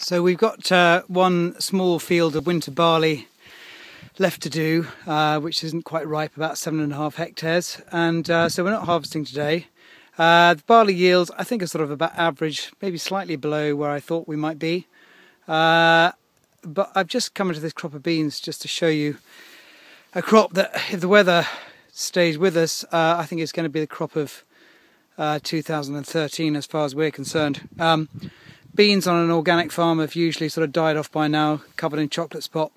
So we've got one small field of winter barley left to do, which isn't quite ripe, about 7.5 hectares, and so we're not harvesting today. The barley yields, I think, are sort of about average, maybe slightly below where I thought we might be. But I've just come into this crop of beans just to show you a crop that, if the weather stays with us, I think it's going to be the crop of 2013 as far as we're concerned. Beans on an organic farm have usually sort of died off by now, covered in chocolate spot,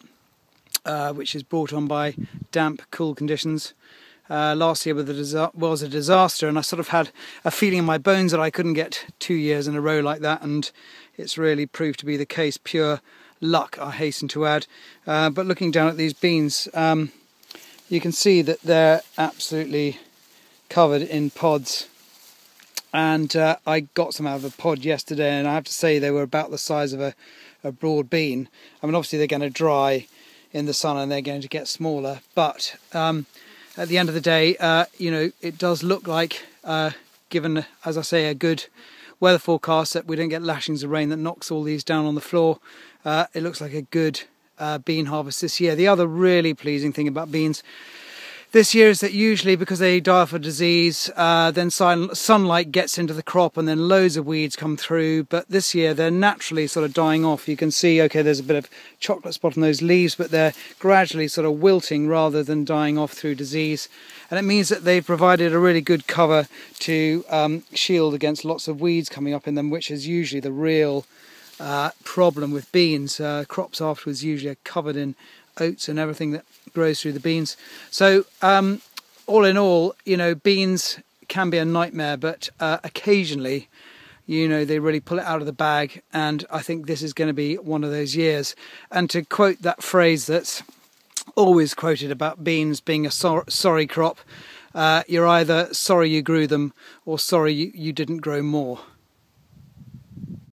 which is brought on by damp, cool conditions. Last year was a disaster, and I sort of had a feeling in my bones that I couldn't get 2 years in a row like that, and it's really proved to be the case. Pure luck, I hasten to add. But looking down at these beans, you can see that they're absolutely covered in pods. And I got some out of a pod yesterday, and I have to say they were about the size of a broad bean. I mean, obviously they're going to dry in the sun and they're going to get smaller, but at the end of the day, it does look like, given, as I say, a good weather forecast, that we don't get lashings of rain that knocks all these down on the floor. It looks like a good bean harvest this year. The other really pleasing thing about beans this year is that usually, because they die off a disease, then sunlight gets into the crop and then loads of weeds come through. But this year they're naturally sort of dying off. You can see, okay, there's a bit of chocolate spot on those leaves, but they're gradually sort of wilting rather than dying off through disease. And it means that they've provided a really good cover to shield against lots of weeds coming up in them, which is usually the real problem with beans. Crops afterwards usually are covered in oats and everything that grows through the beans. So all in all, beans can be a nightmare, but occasionally, they really pull it out of the bag, and I think this is going to be one of those years. And to quote that phrase that's always quoted about beans being a sorry crop, you're either sorry you grew them or sorry you didn't grow more.